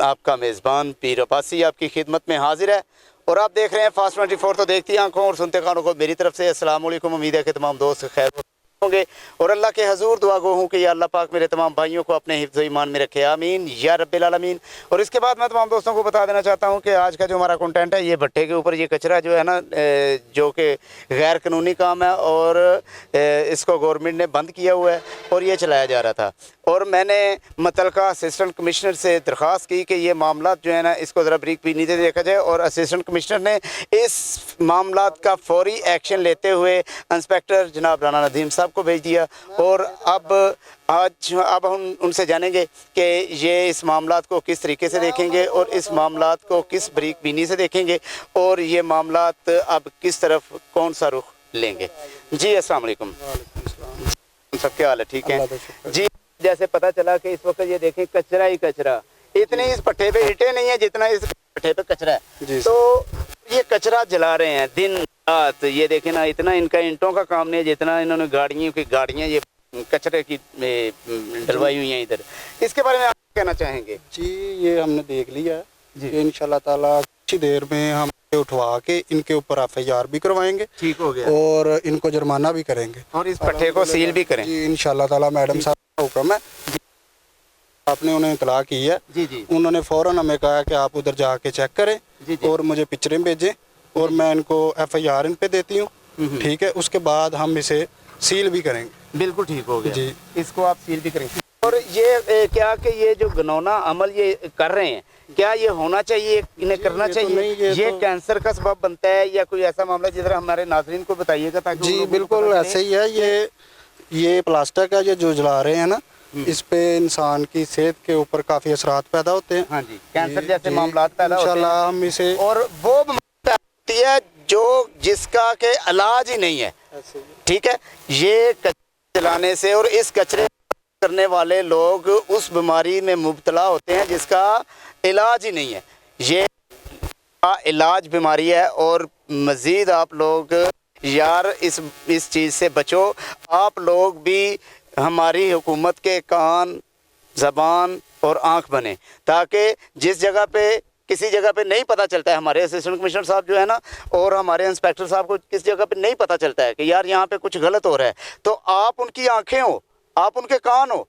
आपका मेज़बान पीर अब्बासी आपकी खिदमत में हाजिर है और आप देख रहे हैं फास्ट 24। तो देखती आंखों और सुनते कानों को मेरी तरफ से अस्सलाम वालेकुम। उम्मीद है कि तमाम दोस्त खैर होंगे और अल्लाह के हजूर दुआ गो हूँ कि या अल्लाह पाक मेरे तमाम भाइयों को अपने हिफ्ज़ ईमान में रखे, आमीन या रब्बिल आलमीन। और इसके बाद मैं तमाम दोस्तों को बता देना चाहता हूँ कि आज का जो हमारा कंटेंट है, ये भट्टे के ऊपर ये कचरा जो है ना, जो कि गैर कानूनी काम है और इसको गवर्नमेंट ने बंद किया हुआ है और ये चलाया जा रहा था। और मैंने मुतल्लिका असिस्टेंट कमिश्नर से दरख्वास्त की कि ये मामला जो है ना, इसको ज़रा ब्रीक भी नीचे देखा जाए। और असिस्टेंट कमिश्नर ने इस मामला का फौरी एक्शन लेते हुए इंस्पेक्टर जनाब राना नदीम साहब को भेज दिया। और अब हम उनसे जानेंगे कि ये इस मामलात को किस तरीके से देखेंगे और इस मामलात को किस बरीक बीनी से देखेंगे और ये मामलात अब किस तरफ कौन सा रुख लेंगे। जी अस्सलाम वालेकुम, सब क्या हाल है? ठीक है जी। जैसे पता चला कि इस वक्त ये देखें कचरा ही कचरा, इतने इस पट्टे पे ईंटें नहीं है जितना इस पट्टे पे कचरा है। तो ये कचरा जला रहे हैं दिन रात, ये देखें ना, इतना इनका ईंटों का काम नहीं है जितना इन्होंने गाड़ियाँ ये कचरे की डलवाई हुई हैं इधर। इसके बारे में आप कहना चाहेंगे? जी, ये हमने देख लिया है जी। इंशाल्लाह ताला अच्छी देर में हम उठवा के इनके ऊपर एफआईआर भी करवाएंगे। ठीक हो गया। और इनको जुर्माना भी करेंगे और इस पट्टे को सील भी करें जी इंशाल्लाह ताला। मैडम साहब का हुक्म है, आपने उन्हें इतला की है जी जी। उन्होंने फ़ौरन हमें कहा कि आप उधर जाके चेक करें जी जी। और मुझे पिक्चरें भेजें और मैं इनको एफआईआर इन पे देती हूँ। ठीक है, उसके बाद हम इसे सील भी करेंगे। बिल्कुल ठीक हो गया जी। इसको आप सील भी करेंगे। और ये क्या कि ये जो घिनौना अमल ये कर रहे हैं, क्या ये होना चाहिए, इन्हें करना ये तो चाहिए? नहीं, ये तो कैंसर का सबब बनता है या कोई ऐसा मामला जिधर हमारे नाज़रीन को बताइएगा ताकि जी बिल्कुल ऐसे ही है। ये प्लास्टिक है, ये जो जला रहे हैं ना, इस पे इंसान की सेहत के ऊपर काफ़ी असरात पैदा होते हैं। हाँ जी, कैंसर जैसे मामलात पैदा होते हैं। इंशाल्लाह हम इसे, और वो बीमारी होती है जो जिसका के इलाज ही नहीं है। ठीक है, ये कचरे जलाने से और इस कचरे करने वाले लोग उस बीमारी में मुब्तला होते हैं जिसका इलाज ही नहीं है। ये इलाज बीमारी है। और मज़ीद आप लोग यार इस चीज़ से बचो। आप लोग भी हमारी हुकूमत के कान, ज़बान और आँख बने, ताकि जिस जगह पे किसी जगह पे नहीं पता चलता है, हमारे असिस्टेंट कमिश्नर साहब जो है ना और हमारे इंस्पेक्टर साहब को किस जगह पे नहीं पता चलता है कि यार यहाँ पे कुछ गलत हो रहा है, तो आप उनकी आंखें हो, आप उनके कान हो।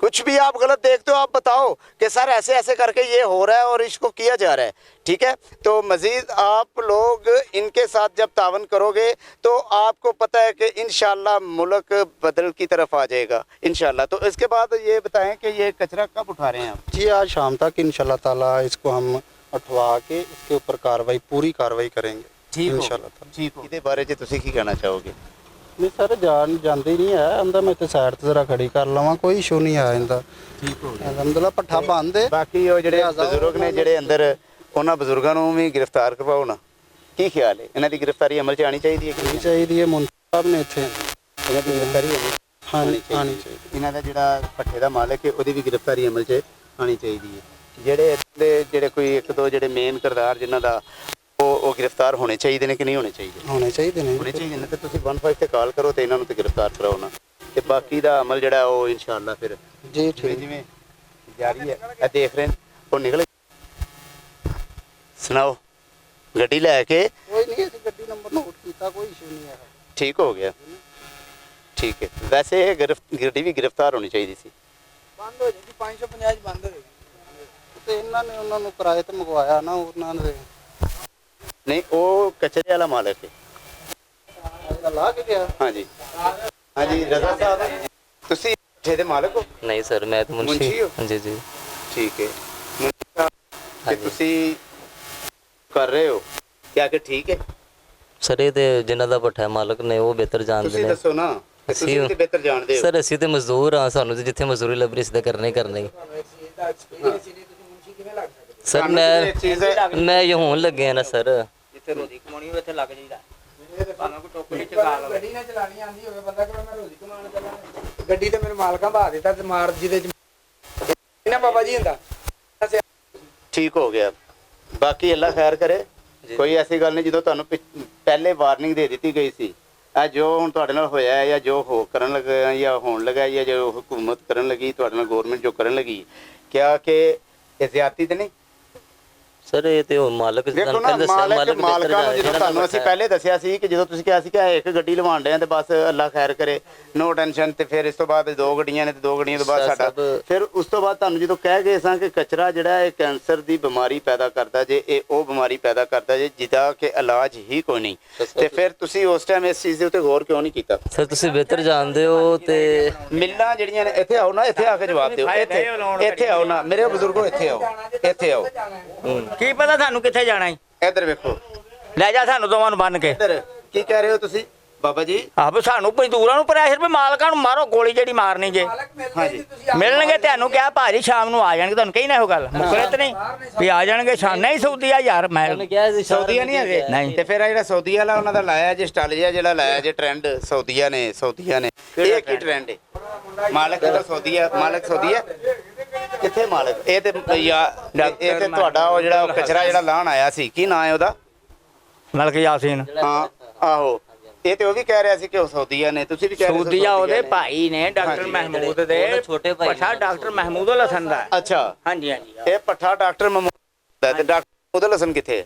कुछ भी आप गलत देखते हो आप बताओ कि सर ऐसे ऐसे करके ये हो रहा है और इसको किया जा रहा है। ठीक है, तो मज़ीद आप लोग इनके साथ जब तावन करोगे तो आपको पता है कि इंशाल्लाह मुल्क बदल की तरफ आ जाएगा इंशाल्लाह। तो इसके बाद ये बताएं कि ये कचरा कब उठा रहे हैं आप? जी आज शाम तक इंशाल्लाह ताला इसको हम उठवा के इसके ऊपर पूरी कार्रवाई करेंगे इंशाल्लाह। ठीक हो। इसके बारे में तुसी की कहना चाहोगे? नहीं सर, जानते ही नहीं है अंदर, मैं तो साइड ते जरा खड़ी कर लवां, कोई इशू नहीं है इंदा। ठीक हो गया, अलहमदुलिल्लाह पट्ठा बंद है। बाकी वो ਜਿਹੜੇ ਬਜ਼ੁਰਗ ਨੇ ਜਿਹੜੇ ਅੰਦਰ, ਉਹਨਾਂ ਬਜ਼ੁਰਗਾਂ ਨੂੰ ਵੀ ਗ੍ਰਿਫਤਾਰ ਕਰਵਾਓ ਨਾ। ਕੀ ਖਿਆਲ ਹੈ, ਇਹਨਾਂ ਦੀ ਗ੍ਰਿਫਤਾਰੀ ਅਮਲ 'ਚ ਆਣੀ ਚਾਹੀਦੀ ਹੈ ਕਿ ਨਹੀਂ ਚਾਹੀਦੀ ਹੈ? ਮੁੰਸ਼ੀ ਸਾਹਿਬ ਨੇ ਇੱਥੇ ਇਹਨਾਂ ਦੀ ਗ੍ਰਿਫਤਾਰੀ ਆਣੀ ਚਾਹੀਦੀ। ਇਹਨਾਂ ਦਾ ਜਿਹੜਾ ਪੱਠੇ ਦਾ ਮਾਲਕ ਹੈ ਉਹਦੀ ਵੀ ਗ੍ਰਿਫਤਾਰੀ ਅਮਲ 'ਚ ਆਣੀ ਚਾਹੀਦੀ ਹੈ। ਜਿਹੜੇ ਕੋਈ ਇੱਕ ਦੋ ਜਿਹੜੇ ਮੇਨ ਕਿਰਦਾਰ ਜਿਨ੍ਹਾਂ ਦਾ ਉਹ ਗ੍ਰਿਫਤਾਰ ਹੋਣੇ ਚਾਹੀਦੇ ਨੇ ਕਿ ਨਹੀਂ ਹੋਣੇ ਚਾਹੀਦੇ? ਹੋਣੇ ਚਾਹੀਦੇ ਨੇ ਤੇ ਤੁਸੀਂ 15 ਤੇ ਕਾਲ ਕਰੋ ਤੇ ਇਹਨਾਂ ਨੂੰ ਤੇ ਗ੍ਰਿਫਤਾਰ ਕਰਾਓ ਨਾ, ਤੇ ਬਾਕੀ ਦਾ ਅਮਲ ਜਿਹੜਾ ਉਹ ਇਨਸ਼ਾਅੱਲਾ ਫਿਰ ਜੀ ਠੀਕ ਜਿਵੇਂ ਜਾਰੀ ਹੈ। ਇਹ ਦੇਖ ਰਹੇ ਉਹ ਨਿਕਲ ਸੁਣਾਓ ਗੱਡੀ ਲੈ ਕੇ। ਕੋਈ ਨਹੀਂ, ਅਸੀਂ ਗੱਡੀ ਨੰਬਰ ਨੋਟ ਕੀਤਾ, ਕੋਈ ਇਸ਼ੂ ਨਹੀਂ ਹੈ। ਠੀਕ ਹੋ ਗਿਆ, ਠੀਕ ਹੈ। ਵੈਸੇ ਇਹ ਗੱਡੀ ਵੀ ਗ੍ਰਿਫਤਾਰ ਹੋਣੀ ਚਾਹੀਦੀ ਸੀ। ਬੰਦ ਹੋ ਜਾਏਗੀ 550 ਬੰਦ ਹੋ ਜਾਏਗੀ। ਤੇ ਇਹਨਾਂ ਨੇ ਉਹਨਾਂ ਨੂੰ ਕਿਰਾਏ ਤੇ ਮੰਗਵਾਇਆ ਨਾ, ਉਹਨਾਂ ਨੇ ਨਹੀਂ ਉਹ ਕਚਰੇ ਵਾਲਾ ਮਾਲਕ ਹੈ। ਲਾ ਕੇ ਗਿਆ। ਹਾਂਜੀ ਹਾਂਜੀ, ਰਜ਼ਾ ਸਾਹਿਬ ਤੁਸੀਂ ਪੱਠੇ ਦੇ ਮਾਲਕ ਹੋ? ਨਹੀਂ ਸਰ, ਮੈਂ ਤਾਂ ਮੁਨਸ਼ੀ ਹਾਂ। ਜੀ ਜੀ ਠੀਕ ਹੈ। ਮੁਨਸ਼ੀ ਸਾਹਿਬ ਤੇ ਤੁਸੀਂ ਕਰ ਰਹੇ ਹੋ ਕਿਆ ਕਿ ਠੀਕ ਹੈ? ਸਰ ਇਹ ਤੇ ਜਿਨ੍ਹਾਂ ਦਾ ਪੱਠਾ ਮਾਲਕ ਨੇ ਉਹ ਬਿਹਤਰ ਜਾਣਦੇ ਤੁਸੀਂ ਨੇ। ਦੱਸੋ ਨਾ, ਤੁਸੀਂ ਵੀ ਬਿਹਤਰ ਜਾਣਦੇ ਹੋ। ਸਰ ਅਸੀਂ ਤੇ ਮਜ਼ਦੂਰ ਹਾਂ, ਸਾਨੂੰ ਤੇ ਜਿੱਥੇ ਮਜ਼ਦੂਰੀ ਲੱਭ ਰਹੀ ਸਿੱਧਾ ਕਰਨਾ ਹੀ। ਸਰ ਮੈਂ ਇਹ ਹੋਣ ਲੱਗਿਆ ਨਾ ਸਰ, ਜਿੱਥੇ ਰੋਜ਼ੀ ਕਮਾਉਣੀ ਹੋਵੇ ਉੱਥੇ ਲੱਗ ਜਾਈਦਾ। ਭਾਵੇਂ ਕੋਈ ਟੋਕਰੀ ਚਕਾ ਲਵੇ। ਗੱਡੀ ਨਾ ਚਲਾਣੀ ਆਂਦੀ ਹੋਵੇ ਬੰਦਾ ਕਹਿੰਦਾ ਮੈਂ ਰੋਜ਼ੀ ਕਮਾਉਣ ਚੱਲਾਂ। ਗੱਡੀ ਤੇ ਮੈਨੂੰ ਮਾਲਕਾਂ ਬਹਾ ਦਿੱਤਾ ਤੇ ਮਾਰ ਜਿਹਦੇ ਚ ਨਾ ਬਾਬਾ ਜੀ ਹੁੰਦਾ। ਠੀਕ ਹੋ ਗਿਆ, ਬਾਕੀ ਅੱਲਾ ਖੈਰ ਕਰੇ। ਕੋਈ ਐਸੀ ਗੱਲ ਨਹੀਂ, ਜਦੋਂ ਤੁਹਾਨੂੰ ਪਹਿਲੇ ਵਾਰਨਿੰਗ ਦੇ ਦਿੱਤੀ ਗਈ ਸੀ, ਇਹ ਜੋ ਹੁਣ ਤੁਹਾਡੇ ਨਾਲ ਹੋਇਆ ਹੈ ਜਾਂ ਜੋ ਕਰਨ ਲੱਗਾ ਜਾਂ ਹੋਣ ਲੱਗਾ ਜਾਂ ਜੋ ਹੁਕੂਮਤ ਕਰਨ ਲੱਗੀ ਤੁਹਾਡੇ ਨਾਲ, ਗਵਰਨਮੈਂਟ ਜੋ ਕਰਨ ਲੱਗੀ, ਕਿਹਾ ਕਿ ਇਹ ਜ਼ਿਆਦਤੀ ਤੇ ਨਹੀਂ? ਸਰ ਇਹ ਤੇ ਉਹ ਮਾਲਕ ਦੇਖੋ ਨਾ, ਮਾਲਕਾਂ ਨੂੰ ਜਦੋਂ ਤੁਹਾਨੂੰ ਅਸੀਂ ਪਹਿਲੇ ਦੱਸਿਆ ਸੀ ਕਿ ਜਦੋਂ ਤੁਸੀਂ ਕਿਹਾ ਸੀ ਕਿ ਇੱਕ ਗੱਡੀ ਲਵਾਉਣ ਡਿਆ ਤੇ ਬਸ ਅੱਲਾ ਖੈਰ ਕਰੇ, ਨੋ ਟੈਨਸ਼ਨ, ਤੇ ਫਿਰ ਇਸ ਤੋਂ ਬਾਅਦ 2 ਗੱਡੀਆਂ ਨੇ ਤੇ 2 ਗੱਡੀਆਂ ਤੋਂ ਬਾਅਦ ਸਾਡਾ, ਫਿਰ ਉਸ ਤੋਂ ਬਾਅਦ ਤੁਹਾਨੂੰ ਜਦੋਂ ਕਹਿ ਗਏ ਸਾਂ ਕਿ ਕਚਰਾ ਜਿਹੜਾ ਇਹ ਕੈਂਸਰ ਦੀ ਬਿਮਾਰੀ ਪੈਦਾ ਕਰਦਾ ਜੇ, ਇਹ ਉਹ ਬਿਮਾਰੀ ਪੈਦਾ ਕਰਦਾ ਜੇ ਜਿਹਦਾ ਕਿ ਇਲਾਜ ਹੀ ਕੋਈ ਨਹੀਂ, ਤੇ ਫਿਰ ਤੁਸੀਂ ਉਸ ਟਾਈਮ ਇਸ ਚੀਜ਼ ਦੇ ਉੱਤੇ ਗੌਰ ਕਿਉਂ ਨਹੀਂ ਕੀਤਾ? ਸਰ ਤੁਸੀਂ ਬਿਹਤਰ ਜਾਣਦੇ ਹੋ ਤੇ ਮਿਲਾਂ ਜਿਹੜੀਆਂ ਨੇ, ਇੱਥੇ ਆਓ ਨਾ, ਇੱਥੇ ਆ ਕੇ ਜਵਾਬ ਦਿਓ, ਇੱਥੇ ਆਓ ਨਾ ਮੇਰੇ ਬਜ਼ੁਰਗੋ, ਇੱਥੇ ਆਓ, ਇੱਥੇ ਆਓ। ਕੀ ਪਤਾ ਤੁਹਾਨੂੰ ਕਿੱਥੇ ਜਾਣਾ ਹੈ? ਇੱਧਰ ਵੇਖੋ, ਲੈ ਜਾ ਸਾਨੂੰ ਦੋਵਾਂ ਨੂੰ ਬੰਨ ਕੇ। ਇੱਧਰ ਕੀ ਕਹਿ ਰਹੇ ਹੋ ਤੁਸੀਂ ਬਾਬਾ ਜੀ? ਆਪ ਸਾਨੂੰ ਮਜ਼ਦੂਰਾਂ ਨੂੰ ਪ੍ਰੈਸ਼ਰ ਵੀ ਮਾਲਕਾਂ ਨੂੰ ਮਾਰੋ ਗੋਲੀ ਜਿਹੜੀ ਮਾਰਨੀ ਜੇ। ਹਾਂਜੀ ਮਿਲਣਗੇ ਤੁਹਾਨੂੰ ਕਿਹਾ ਭਾਜੀ ਸ਼ਾਮ ਨੂੰ ਆ ਜਾਣਗੇ, ਤੁਹਾਨੂੰ ਕਹੀ ਨਾ ਇਹੋ ਗੱਲ ਮੁਕਰੇ ਤੇ ਨਹੀਂ ਵੀ ਆ ਜਾਣਗੇ ਸ਼ਾਮ। ਨਹੀਂ ਸਊਦੀਆ ਯਾਰ, ਮੈਂ ਸਊਦੀਆ ਨਹੀਂ ਹੈਗੇ ਨਹੀਂ। ਤੇ ਫਿਰ ਜਿਹੜਾ ਸਊਦੀ ਵਾਲਾ ਉਹਨਾਂ ਦਾ ਲਾਇਆ ਜੇ ਸਟਾਈਲ ਜਿਹਾ ਜਿਹੜਾ ਲਾਇਆ ਜੇ ਟ੍ਰੈਂਡ ਸਊਦੀਆ ਨੇ ਇਹ ਕੀ ਟ੍ਰੈਂਡ ਹੈ? ਮਾਲਕ ਦਾ ਸਊਦੀਆ, ਮਾਲਕ ਸਊਦੀਆ ਕਿੱਥੇ ਮਾਲਕ? ਇਹ ਤੇ ਇਹ ਤੇ ਤੁਹਾਡਾ ਉਹ ਜਿਹੜਾ ਕਚਰਾ ਜਿਹੜਾ ਲਾਣ ਆਇਆ ਸੀ, ਕੀ ਨਾਂ ਹੈ ਉਹਦਾ? ਮਲਕ ਯਾਸੀਨ। ਹਾਂ ਆਹੋ, ਇਹ ਤੇ ਉਹ ਵੀ ਕਹਿ ਰਿਹਾ ਸੀ ਕਿ ਉਹ ਸਊਦੀਆ ਨੇ, ਤੁਸੀਂ ਵੀ ਕਹਿ ਰਹੇ ਸਊਦੀਆ ਉਹਦੇ ਭਾਈ ਨੇ ਡਾਕਟਰ ਮਹਿਮੂਦ ਦੇ ਛੋਟੇ ਭਾਈ ਪਛਾ ਡਾਕਟਰ ਮਹਿਮੂਦ ਉਲ ਹਸਨ ਦਾ। ਅੱਛਾ ਹਾਂਜੀ ਹਾਂਜੀ, ਇਹ ਪੱਠਾ ਡਾਕਟਰ ਮਹਿਮੂਦ ਦਾ, ਤੇ ਡਾਕਟਰ ਮਹਿਮੂਦ ਹਸਨ ਕਿੱਥੇ ਹੈ?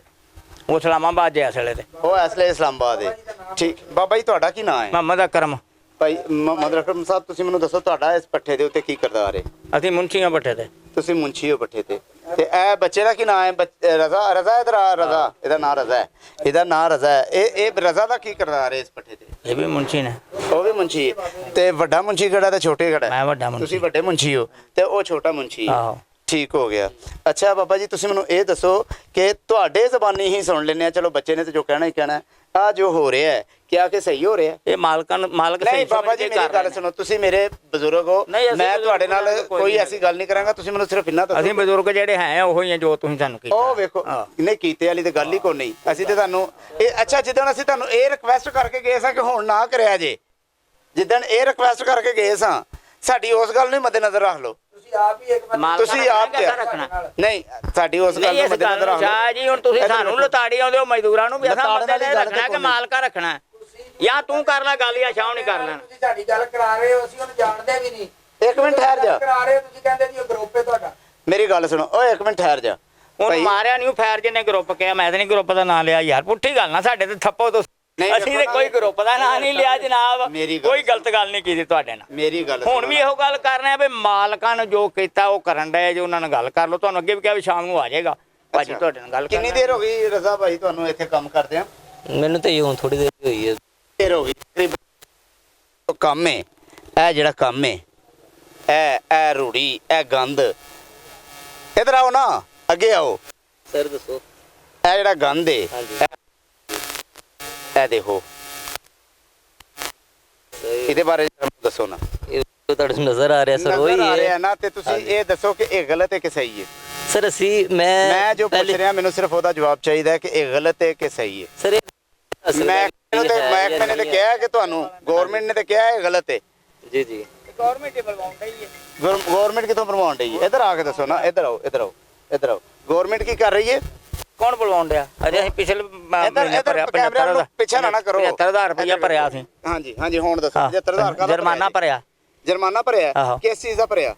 ਉਹ ਇਸਲਾਮਾਬਾਦ ਦੇ ਅਸਲੇ ਤੇ। ਉਹ ਅਸਲੇ ਇਸਲਾਮਾਬਾਦ ਹੈ। ਠੀਕ ਬਾਬਾ ਜੀ, ਤੁਹਾਡਾ ਕੀ ਨਾਂ ਹੈ? ਮੁਹੰਮਦ ਅਕਰਮ। ਭਾਈ ਮੁਹੰਮਦ ਅਕਰਮ ਸਾਹਿਬ, ਤੁਸੀਂ ਮੈਨੂੰ ਦੱਸੋ ਤੁਹਾਡਾ ਇਸ ਪੱਠੇ ਦੇ ਉੱਤੇ ਕੀ ਕਿਰਦਾਰ ਹੈ? ਅਸੀਂ ਮੁੰਸ਼ੀਆਂ ਬੱਠੇ ਤੇ। ਤੁਸੀਂ ਮੁੰਸ਼ੀ ਹੋ ਪੱਠੇ ਤੇ ਇਹ ਬੱਚੇ ਦਾ ਕੀ ਨਾਮ ਹੈ? ਰਜ਼ਾ, ਰਜ਼ਾ ਇਧਰ ਆ, ਰਜ਼ਾ, ਇਹਦਾ ਨਾਂ ਰਜ਼ਾ ਹੈ, ਇਹਦਾ ਨਾਂ ਰਜ਼ਾ ਹੈ। ਇਹ ਰਜ਼ਾ ਦਾ ਕੀ ਕਿਰਦਾਰ ਹੈ ਇਸ ਪੱਠੇ ਤੇ? ਇਹ ਵੀ ਮੁੰਸ਼ੀ ਨੇ। ਉਹ ਵੀ ਮੁੰਸ਼ੀ ਹੈ। ਤੇ ਵੱਡਾ ਮੁੰਸ਼ੀ ਕਿਹੜਾ ਤੇ ਛੋਟੇ ਕਿਹੜਾ? ਮੈਂ ਵੱਡਾ ਮੁੰਸ਼ੀ। ਤੁਸੀਂ ਵੱਡੇ ਮੁੰਸ਼ੀ ਹੋ ਤੇ ਉਹ ਛੋਟਾ ਮੁੰਸ਼ੀ ਹੈ। ਆਹੋ ਠੀਕ ਹੋ ਗਿਆ। ਅੱਛਾ ਬਾਬਾ ਜੀ, ਤੁਸੀਂ ਮੈਨੂੰ ਇਹ ਦੱਸੋ ਕਿ ਤੁਹਾਡੇ ਜ਼ਬਾਨੀ ਹੀ ਸੁਣ ਲੈਂਦੇ ਆ, ਚਲੋ ਬੱਚੇ ਨੇ ਤੇ ਜੋ ਕਹਿਣਾ ਹੀ ਕਹਿਣਾ, ਆ ਜੋ ਹੋ ਰਿਹਾ ਹੈ ਕਿਆ ਕਿ ਸਹੀ ਹੋ ਰਿਹਾ? ਇਹ ਮਾਲਕ ਨਹੀਂ ਬਾਬਾ ਜੀ, ਮੇਰੀ ਗੱਲ ਸੁਣੋ, ਤੁਸੀਂ ਮੇਰੇ ਬਜ਼ੁਰਗ ਹੋ, ਮੈਂ ਤੁਹਾਡੇ ਨਾਲ ਕੋਈ ਐਸੀ ਗੱਲ ਨਹੀਂ ਕਰਾਂਗਾ, ਤੁਸੀਂ ਮੈਨੂੰ ਸਿਰਫ ਇੰਨਾ ਦੱਸੋ। ਅਸੀਂ ਬਜ਼ੁਰਗ ਜਿਹੜੇ ਹੈ ਉਹ ਹੀ ਆ ਜੋ ਤੁਸੀਂ ਸਾਨੂੰ ਕੀਤਾ। ਉਹ ਵੇਖੋ, ਨਹੀਂ ਕੀਤੇ ਵਾਲੀ ਤੇ ਗੱਲ ਹੀ ਕੋਈ ਨਹੀਂ। ਅਸੀਂ ਤੇ ਤੁਹਾਨੂੰ ਇਹ, ਅੱਛਾ ਜਿੱਦਣ ਅਸੀਂ ਤੁਹਾਨੂੰ ਇਹ ਰਿਕਵੈਸਟ ਕਰਕੇ ਗਏ ਸਾਂ ਕਿ ਹੁਣ ਨਾ ਕਰਿਆ ਜੇ, ਜਿੱਦਣ ਇਹ ਰਿਕਵੈਸਟ ਕਰਕੇ ਗਏ ਸਾਂ, ਸਾਡੀ ਉਸ ਗੱਲ ਨੂੰ ਮੱਦੇਨਜ਼ਰ ਰੱਖ ਲਓ। ਤੁਸੀਂ ਆਪ ਰੱਖਣਾ ਨਹੀਂ, ਸਾਡੀ ਉਸ ਗੱਲ ਨੂੰ ਮੱਦੇਨਜ਼ਰ ਰੱਖ ਲਓ। ਸ਼ਾਹ ਜੀ, ਹੁਣ ਤੁਸੀਂ ਸਾਨੂੰ ਲਤਾੜੀ ਆਉਂਦੇ ਹੋ ਮਜ਼ਦੂਰਾਂ ਨੂੰ ਵੀ ਅਸਾਂ ਮੱਦੇ ਰੱਖਣਾ ਕਿ ਮਾਲਕਾ ਰੱਖਣਾ? ਜਾਂ ਤੂੰ ਕਰ ਲੈ ਗੱਲ ਜਾਂ ਸ਼ਾਹ ਨਹੀਂ ਕਰ ਲੈਣਾ। ਤੁਸੀਂ ਸਾਡੀ ਗੱਲ ਕਰਾ ਰਹੇ ਹੋ, ਅਸੀਂ ਉਹਨੂੰ ਜਾਣਦੇ ਵੀ ਨਹੀਂ। ਇੱਕ ਮਿੰਟ ਠਹਿਰ ਜਾ, ਕਰਾ ਰਹੇ ਹੋ ਤੁਸੀਂ, ਕਹਿੰਦੇ ਜੀ ਉਹ ਗਰੁੱਪ ਹੈ ਤੁਹਾਡਾ। ਮੇਰੀ ਗੱਲ ਸੁਣੋ, ਓਏ ਇੱਕ ਮਿੰਟ ਠਹਿਰ ਜਾ। ਹੁਣ ਮਾਰਿਆ ਨਹੀਂ ਫੈਰ ਜਿਹਨੇ ਗਰੁੱਪ ਕਿਹਾ, ਮੈਂ ਤੇ ਨਹੀਂ ਗਰੁੱਪ ਦਾ ਨਾਂ ਲਿਆ ਯਾਰ, ਪੁੱਠੀ ਗੱਲ ਨਾ ਸਾਡੇ ਤੇ ਥੱਪੋ ਤੋਂ। ਅਸੀਂ ਤੇ ਕੋਈ ਗਰੁੱਪ ਦਾ ਨਾਂ ਨਹੀਂ ਲਿਆ ਜਨਾਬ, ਕੋਈ ਗਲਤ ਗੱਲ ਨਹੀਂ ਕੀਤੀ ਤੁਹਾਡੇ ਨਾਲ। ਮੇਰੀ ਗੱਲ ਹੁਣ ਵੀ ਇਹੋ ਗੱਲ ਕਰ ਰਹੇ ਆ ਵੀ ਮਾਲਕਾਂ ਨੇ ਜੋ ਕੀਤਾ ਉਹ ਕਰਨ ਡਏ, ਜੋ ਉਹਨਾਂ ਨਾਲ ਗੱਲ ਕਰ ਲਓ। ਤੁਹਾਨੂੰ ਅੱਗੇ ਵੀ ਕਿਹਾ ਵੀ ਸ਼ਾਮ ਨੂੰ ਆ ਜਾਏਗਾ ਭਾਜੀ ਤੁਹਾਡੇ ਨਾਲ ਗੱਲ। ਕਿੰਨੀ ਦੇਰ ਹੋ ਗਈ ਰਜ਼ਾ ਭਾਈ ਤੁਹਾਨੂੰ ਇੱਥੇ ਕੰਮ ਕਰਦੇ ਆ? ਮੈਨੂੰ ਤੇ ਹੁਣ ਥੋੜੀ ਦੇਰ ਹੋਈ ਹੈ। ਦੇਰ ਹੋ ਗਈ ਕੰਮ ਹੈ ਇਹ ਜਿਹੜਾ ਕੰਮ ਹੈ, ਇਹ ਰੂੜੀ, ਇਹ ਗੰਦ, ਇਧਰ ਆਓ ਨਾ, ਅੱਗੇ ਆਓ। ਸਰ ਦੱਸੋ। ਇਹ ਜਿਹੜਾ ਗੰਦ ਹੈ, ਹਾਂਜੀ ਇਹ ਦੇਖੋ, ਇਹਦੇ ਬਾਰੇ ਦੱਸੋ ਨਾ। ਇਹ ਤੁਹਾਡੇ ਨੂੰ ਨਜ਼ਰ ਆ ਰਿਹਾ ਸਰ, ਉਹੀ ਨਜ਼ਰ ਆ ਰਿਹਾ ਹੈ ਨਾ, ਤੇ ਤੁਸੀਂ ਇਹ ਦੱਸੋ ਕਿ ਇਹ ਗਲਤ ਹੈ ਕਿ ਸਹੀ ਹੈ? ਸਰ। ਅਸੀਂ ਮੈਂ ਜੋ ਪੁੱਛ ਰਿਹਾ, ਮੈਨੂੰ ਸਿਰਫ ਉਹਦਾ ਜਵਾਬ ਚਾਹੀਦਾ ਹੈ ਕਿ ਇਹ ਗਲਤ ਹੈ ਕਿ ਸਹੀ ਹੈ। ਸਰ ਮਹਿਕਮੇ ਨੇ ਤੇ ਕਿਹਾ ਕਿ ਤੁਹਾਨੂੰ, ਗਵਰਨਮੈਂਟ ਨੇ ਤੇ ਕਿਹਾ ਇਹ ਗਲਤ ਹੈ। ਜੀ ਜੀ, ਗਵਰਨਮੈਂਟ ਹੀ ਬਲਵਾਉਂਦਾ ਹੀ ਹੈ। ਗਵਰਨਮੈਂਟ ਕਿੱਥੋਂ ਬਣਵਾਉਣ ਡਈ ਹੈ? ਇੱਧਰ ਆ ਕੇ ਦੱਸੋ ਨਾ, ਇੱਧਰ ਆਓ, ਇੱਧਰ ਆਓ, ਇੱਧਰ ਆਓ। ਗਵਰਨਮੈਂਟ ਕੀ ਕਰ ਰਹੀ ਹੈ? ਕੌਣ ਬਲਵਾਉਣ ਡਿਆ? ਅਜੇ ਅਸੀਂ ਪਿਛਲੇ ਕੈਮਰਾ ਨੂੰ ਪਿੱਛੇ ਨਾ ਕਰੋ। 75,000 ਰੁਪਇਆ ਭਰਿਆ ਸੀ। ਹਾਂਜੀ ਹਾਂਜੀ, ਹੁਣ ਦੱਸੋ 75,000 ਦਾ ਜੁਰਮਾਨਾ ਭਰਿਆ। ਜੁਰਮਾਨਾ ਭਰਿਆ? ਆਹੋ। ਕਿਸ ਚੀਜ਼ ਦਾ ਭਰਿਆ?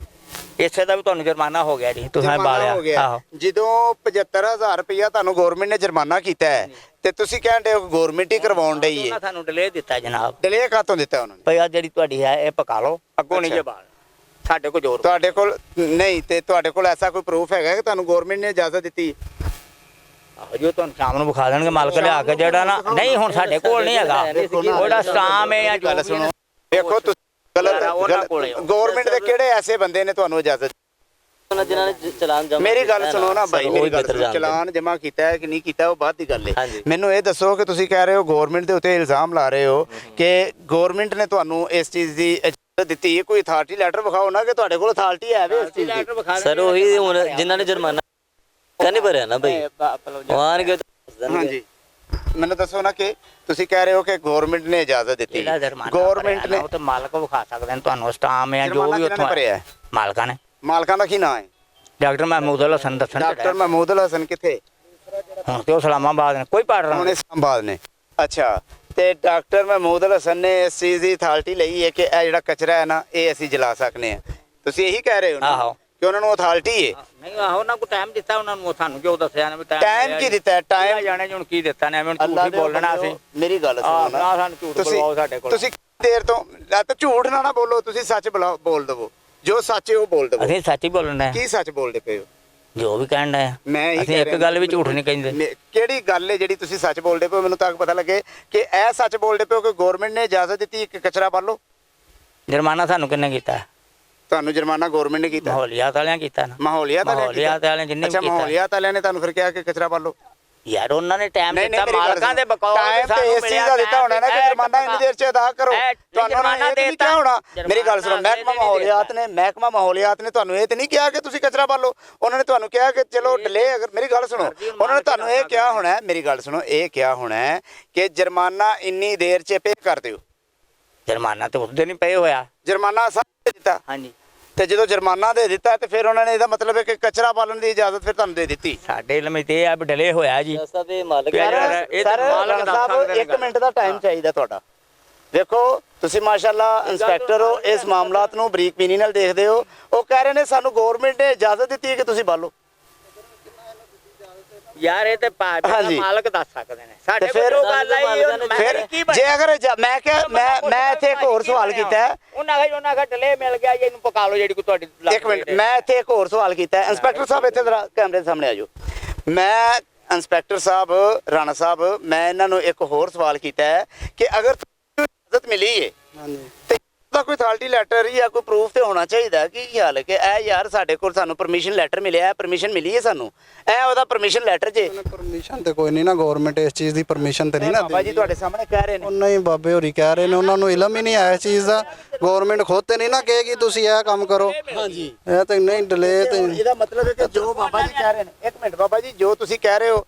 ਇਸੇ ਦਾ ਵੀ ਤੁਹਾਨੂੰ ਜੁਰਮਾਨਾ ਹੋ ਗਿਆ ਜੀ, ਤੁਸੀਂ ਬਾਲਿਆ। ਆਹੋ, ਜਦੋਂ 75,000 ਰੁਪਇਆ ਤੁਹਾਨੂੰ ਗਵਰਨਮੈਂਟ ਨੇ ਜੁਰਮਾਨਾ ਕੀਤਾ ਹੈ ਤੇ ਤੁਸੀਂ ਕਹਿੰਦੇ ਹੋ ਗਵਰਨਮੈਂਟ ਹੀ ਕਰਵਾਉਣ ਡਈ ਹੈ। ਉਹਨਾਂ ਸਾਨੂੰ ਡਿਲੇ ਦਿੱਤਾ ਜਨਾਬ। ਡਿਲੇ ਕਾਤੋਂ ਦਿੱਤਾ ਉਹਨਾਂ ਨੇ? ਭਈ ਆ ਜਿਹੜੀ ਤੁਹਾਡੀ ਹੈ ਇਹ ਪਕਾ ਲਓ, ਅੱਗੋਂ ਨਹੀਂ ਜੇ ਬਾਲ ਸਾਡੇ ਕੋਲ ਜ਼ੋਰ। ਤੁਹਾਡੇ ਕੋਲ ਨਹੀਂ, ਤੇ ਤੁਹਾਡੇ ਕੋਲ ਐਸਾ ਕੋਈ ਪ੍ਰੂਫ ਹੈਗਾ ਕਿ ਤੁਹਾਨੂੰ ਗਵਰਨਮੈਂਟ ਨੇ ਇਜਾਜ਼ਤ ਦਿੱਤੀ? ਆਹੋ, ਜੋ ਤੁਹਾਨੂੰ ਸ਼ਾਮ ਨੂੰ ਵਿਖਾ ਦੇਣਗੇ ਮਾਲਕ ਲਿਆ ਕੇ ਜਿਹੜਾ ਨਾ। ਨਹੀਂ ਹੁਣ ਸਾਡੇ ਕੋਲ ਨਹੀਂ ਹੈਗਾ, ਉਹਦਾ ਸਟਾਮ ਹੈ ਜਾਂ ਜੋ ਗੱਲ ਸੁਣੋ, ਵੇਖੋ ਤੁਸੀਂ ਗਵਰਨਮੈਂਟ ਦੇ ਕਿਹੜੇ ਐਸੇ ਬੰਦੇ ਨੇ ਤੁਹਾਨੂੰ ਇਜਾਜ਼ਤ? ਜਿਨ੍ਹਾਂ ਨੇ ਚਲਾਨ ਜਮ੍ਹਾਂ ਮੇਰੀ ਗੱਲ ਸੁਣੋ ਨਾ ਭਾਈ, ਮੇਰੀ ਗੱਲ ਸੁਣੋ, ਚਲਾਨ ਜਮ੍ਹਾਂ ਕੀਤਾ ਹੈ ਕਿ ਨਹੀਂ ਕੀਤਾ ਉਹ ਬਾਅਦ ਦੀ ਗੱਲ ਹੈ। ਮੈਨੂੰ ਇਹ ਦੱਸੋ ਕਿ ਤੁਸੀਂ ਕਹਿ ਰਹੇ ਹੋ ਗਵਰਨਮੈਂਟ ਦੇ ਉੱਤੇ ਇਲਜ਼ਾਮ ਲਾ ਰਹੇ ਹੋ ਕਿ ਗਵਰਨਮੈਂਟ ਨੇ ਤੁਹਾਨੂੰ ਇਸ ਚੀਜ਼ ਦੀ ਇਜਾਜ਼ਤ ਦਿੱਤੀ ਹੈ, ਕੋਈ ਅਥਾਰਟੀ ਲੈਟਰ ਵਿਖਾਓ ਨਾ ਕਿ ਤੁਹਾਡੇ ਕੋਲ ਅਥਾਰਟੀ ਹੈ ਵੇ ਇਸ ਚੀਜ਼ ਦੀ। ਸਰ ਉਹੀ ਹੁਣ ਜਿਨ੍ਹਾਂ ਨੇ ਜੁਰਮਾਨਾ ਨਹੀਂ ਭਰਿਆ ਨਾ ਭਾਈ, ਆਣਗੇ ਹਾਂਜੀ, ਮੈਨੂੰ ਦੱਸੋ ਨਾ ਕਿ ਤੁਸੀਂ ਕਹਿ ਰਹੇ ਹੋ ਕਿ ਗਵਰਨਮੈਂਟ ਨੇ ਇਜਾਜ਼ਤ ਦਿੱਤੀ, ਗਵਰਨਮੈਂਟ ਨੇ, ਉਹ ਤੇ ਮਾਲਕ ਵਿਖਾ ਸਕਦੇ ਨੇ ਤੁਹਾਨੂੰ ਸਟਾਮ ਹੈ ਜੋ ਵੀ ਉੱਥੋਂ ਭਰਿਆ? ਮਾਲਕਾਂ ਨੇ। ਮਾਲਕਾਂ ਦਾ ਕੀ ਨਾਮ ਹੈ? ਡਾਕਟਰ ਮਹਿਮੂਦ ਉਲ ਹਸਨ ਦੱਸਣ। ਡਾਕਟਰ ਮਹਿਮੂਦ ਉਲ ਹਸਨ ਕਿੱਥੇ? ਹੁਣ ਤੇ ਉਹ ਇਸਲਾਮਾਬਾਦ ਨੇ, ਕੋਈ ਪੜ ਹੁਣ ਇਸਲਾਮਾਬਾਦ ਨੇ। ਅੱਛਾ, ਤੇ ਡਾਕਟਰ ਮਹਿਮੂਦ ਉਲ ਹਸਨ ਨੇ ਇਸ ਚੀਜ਼ ਦੀ ਅਥਾਰਟੀ ਲਈ ਹੈ ਕਿ ਇਹ ਜਿਹੜਾ ਕਚਰਾ ਹੈ ਨਾ ਇਹ ਅਸੀਂ ਜਲਾ ਸਕਨੇ ਆ, ਤੁਸੀਂ ਇਹੀ ਕਹਿ ਰਹੇ ਹੋ ਨਾ? ਕਿ ਉਹਨਾਂ ਨੂੰ ਅਥਾਰਟੀ ਹੈ। ਨਹੀਂ ਆਹੋ ਉਹਨਾਂ ਕੋ ਟਾਈਮ ਦਿੱਤਾ ਉਹਨਾਂ ਨੂੰ, ਸਾਨੂੰ ਜੋ ਦੱਸਿਆ ਨੇ ਵੀ ਟਾਈਮ ਕੀ ਦਿੱਤਾ? ਟਾਈਮ ਜਾਣੇ ਹੁਣ ਕੀ ਦਿੱਤਾ ਨੇ, ਐਵੇਂ ਝੂਠ ਹੀ ਬੋਲਣਾ ਅਸੀਂ। ਮੇਰੀ ਗੱਲ ਸੁਣੋ ਨਾ, ਨਾ ਸਾਨੂੰ ਝੂਠ ਬੋਲਵਾਓ ਸਾਡੇ ਕੋਲ। ਤੁਸੀਂ ਦੇਰ ਤੋਂ ਤਾਂ ਝੂਠ ਨਾ ਬੋਲੋ, ਤੁਸੀਂ ਸੱਚ ਬੋਲ ਦਵੋ, ਜੋ ਸੱਚ ਹੈ ਉਹ ਬੋਲ ਦਵੋ। ਅਸੀਂ ਸੱਚ ਹੀ ਬੋਲਣਾ ਹੈ, ਕੀ ਸੱਚ ਬੋਲਦੇ ਪਏ ਹੋ? ਜੋ ਵੀ ਕਹਿਣ ਡਏ ਆ। ਮੈਂ ਇਹੀ ਅਸੀਂ ਕਹਿ ਇੱਕ ਰਿਹਾ ਗੱਲ ਵੀ ਝੂਠ ਨਹੀਂ ਕਹਿੰਦੇ। ਕਿਹੜੀ ਗੱਲ ਹੈ ਜਿਹੜੀ ਤੁਸੀਂ ਸੱਚ ਬੋਲਦੇ ਪਏ ਹੋ? ਮੈਨੂੰ ਤਾਂ ਪਤਾ ਲੱਗੇ ਕਿ ਇਹ ਸੱਚ ਬੋਲਦੇ ਪਏ ਹੋ ਕਿ ਗਵਰਨਮੈਂਟ ਨੇ ਇਜਾਜ਼ਤ ਦਿੱਤੀ ਕਿ ਕਚਰਾ ਬਾਲੋ। ਜੁਰਮਾਨਾ ਸਾਨੂੰ ਕਿੰਨੇ ਕੀਤਾ? ਤੁਹਾਨੂੰ ਜੁਰਮਾਨਾ ਗਵਰਨਮੈਂਟ ਨੇ ਕੀਤਾ? ਮਾਹੌਲੀਆਤ ਵਾਲਿਆਂ ਕੀਤਾ ਨਾ। ਮਾਹੌਲੀਆਤ ਮਾਹੌਲੀਆਤ ਵਾਲਿਆਂ ਜਿੰਨੇ ਵੀ ਅੱਛਾ, ਕੀਤਾ ਮਾਹੌਲੀਆਤ ਵਾਲਿਆਂ ਨੇ ਤੁਹਾਨੂੰ ਫਿਰ ਕਿਹਾ ਕਿ ਕਚਰਾ ਬਾਲੋ? ਯਾਰ ਉਹਨਾਂ ਨੇ ਟਾਈਮ ਨਹੀਂ, ਦਿੱਤਾ, ਮੇਰੀ ਗੱਲ ਮਾਲਕਾਂ ਦੇ ਬਕਾਉ ਟਾਈਮ ਤੇ ਇਸ ਚੀਜ਼ ਦਾ ਦਿੱਤਾ ਹੋਣਾ ਨਾ ਕਿ ਜੁਰਮਾਨਾ ਇੰਨੀ ਦੇਰ ਚ ਅਦਾ ਕਰੋ। ਤੁਹਾਨੂੰ ਉਹਨਾਂ ਨੇ ਇਹ ਤਾਂ ਨਹੀਂ ਕਿਹਾ ਹੋਣਾ। ਮੇਰੀ ਗੱਲ ਸੁਣੋ, ਮਹਿਕਮਾ ਮਾਹੌਲੀਆਤ ਨੇ ਤੁਹਾਨੂੰ ਇਹ ਤੇ ਨਹੀਂ ਕਿਹਾ ਕਿ ਤੁਸੀਂ ਕਚਰਾ ਬਾਲੋ। ਉਹਨਾਂ ਨੇ ਤੁਹਾਨੂੰ ਕਿਹਾ ਕਿ ਚਲੋ ਡਿਲੇ, ਅਗਰ ਮੇਰੀ ਗੱਲ ਸੁਣੋ, ਉਹਨਾਂ ਨੇ ਤੁਹਾਨੂੰ ਇਹ ਕਿਹਾ ਹੋਣਾ, ਮੇਰੀ ਗੱਲ ਸੁਣੋ, ਇਹ ਕਿਹਾ ਹੋਣਾ ਕਿ ਜੁਰਮਾਨਾ ਇੰਨੀ ਦੇਰ ਚ ਪੇ ਕਰ ਦਿਓ। ਜੁਰਮਾਨਾ ਤੇ ਉਸ ਦਿਨ ਹੀ ਪਏ ਹੋਇਆ। ਜੁਰਮਾਨਾ ਸਭ ਦੇ ਦਿੱਤਾ, ਹਾਂਜੀ, ਤੇ ਜਦੋਂ ਜੁਰਮਾਨਾ ਦੇ ਦਿੱਤਾ ਤੇ ਫਿਰ ਉਹਨਾਂ ਨੇ ਇਹਦਾ ਮਤਲਬ ਹੈ ਕਿ ਕਚਰਾ ਬਾਲਣ ਦੀ ਇਜਾਜ਼ਤ ਫਿਰ ਤੁਹਾਨੂੰ ਦੇ ਦਿੱਤੀ। ਸਾਡੇ ਲਿਮਿਟ ਇਹ ਆ ਵੀ ਡਿਲੇ ਹੋਇਆ ਜੀ। ਸਾਹਿਬ ਇਹ ਮਾਲਕ ਯਾਰ, ਇਹ ਤਾਂ ਮਾਲਕ ਦੱਸ ਸਕਦੇ ਨੇ। 1 ਮਿੰਟ ਦਾ ਟਾਈਮ ਚਾਹੀਦਾ ਤੁਹਾਡਾ। ਵੇਖੋ ਤੁਸੀਂ ਮਾਸ਼ਾਅੱਲਾ ਇੰਸਪੈਕਟਰ ਹੋ, ਇਸ ਮਾਮਲਾਤ ਨੂੰ ਬਰੀਕ ਬੀਨੀ ਨਾਲ ਦੇਖਦੇ ਹੋ। ਉਹ ਕਹਿ ਰਹੇ ਨੇ ਸਾਨੂੰ ਗਵਰਨਮੈਂਟ ਨੇ ਇਜਾਜ਼ਤ ਦਿੱਤੀ ਹੈ ਕਿ ਤੁਸੀਂ ਬਾਲੋ। ਯਾਰ ਇਹ ਤੇ ਹਾਂਜੀ। ਮਾਲਕ ਦੱਸ ਸਕਦੇ ਨੇ। ਸਾਡੇ ਤੇ ਫਿਰ- ਕੋਲ ਗੱਲ ਆਈ ਫਿਰ ਜੇ ਅਗਰ ਮੈਂ ਕਿਹਾ ਮੈਂ ਇੱਥੇ ਇੱਕ ਹੋਰ ਸਵਾਲ ਕੀਤਾ ਹੈ। ਉਹਨਾਂ ਦਾ ਡਿਲੇ ਮਿਲ ਗਿਆ ਜੀ, ਇਹਨੂੰ ਪਕਾ ਲਓ ਜਿਹੜੀ ਕੋਈ ਤੁਹਾਡੀ ਇੱਕ ਮਿੰਟ, ਮੈਂ ਇੱਥੇ ਇੱਕ ਹੋਰ ਸਵਾਲ ਕੀਤਾ ਹੈ। ਇੰਸਪੈਕਟਰ ਸਾਹਿਬ ਇੱਥੇ ਜ਼ਰਾ ਕੈਮਰੇ ਦੇ ਸਾਹਮਣੇ ਆ ਜਾਓ। ਮੈਂ ਇੰਸਪੈਕਟਰ ਸਾਹਿਬ ਰਾਣਾ ਸਾਹਿਬ, ਮੈਂ ਇਹਨਾਂ ਨੂੰ ਇੱਕ ਹੋਰ ਸਵਾਲ ਕੀਤਾ ਹੈ ਕਿ ਅਗਰ ਤੁਹਾਨੂੰ ਇਜਾਜ਼ਤ ਮਿਲੀ ਹੈ ਹਾਂਜੀ ਤੇ ਉਹਦਾ ਕੋਈ ਅਥਾਰਟੀ ਲੈਟਰ ਜਾਂ ਕੋਈ ਪ੍ਰੂਫ ਤੇ ਹੋਣਾ ਚਾਹੀਦਾ। ਕੀ ਖਿਆਲ ਹੈ ਕਿ ਇਹ ਯਾਰ ਸਾਡੇ ਕੋਲ ਸਾਨੂੰ ਪਰਮਿਸ਼ਨ ਲੈਟਰ ਮਿਲਿਆ ਹੈ, ਪਰਮਿਸ਼ਨ ਮਿਲੀ ਹੈ ਸਾਨੂੰ, ਇਹ ਉਹਦਾ ਪਰਮਿਸ਼ਨ ਲੈਟਰ ਜੇ। ਪਰਮਿਸ਼ਨ ਤੇ ਕੋਈ ਨਹੀਂ ਨਾ, ਗਵਰਨਮੈਂਟ ਇਸ ਚੀਜ਼ ਦੀ ਪਰਮਿਸ਼ਨ ਤੇ ਨਹੀਂ ਨਾ ਬਾਬਾ ਜੀ ਤੁਹਾਡੇ ਸਾਹਮਣੇ ਕਹਿ ਰਹੇ ਨੇ। ਉਹ ਨਹੀਂ, ਬਾਬੇ ਹੋਰੀ ਕਹਿ ਰਹੇ ਨੇ, ਉਹਨਾਂ ਨੂੰ ਇਲਮ ਹੀ ਨਹੀਂ ਆਇਆ ਇਸ ਚੀਜ਼ ਦਾ। ਗਵਰਨਮੈਂਟ ਖੁਦ ਤੇ ਨਹੀਂ ਨਾ ਕਹੇਗੀ ਤੁਸੀਂ ਇਹ ਕੰਮ ਕਰੋ। ਹਾਂਜੀ, ਇਹ ਤਾਂ ਨਹੀਂ ਡਿਲੇ ਤੇ ਇਹਦਾ ਮਤਲਬ ਹੈ ਕਿ ਜੋ ਬਾਬਾ ਜੀ ਕਹਿ ਰਹੇ ਨੇ, ਇੱਕ ਮਿੰਟ ਬਾਬਾ ਜੀ, ਜੋ ਤੁਸੀਂ ਕਹਿ ਰਹੇ ਹੋ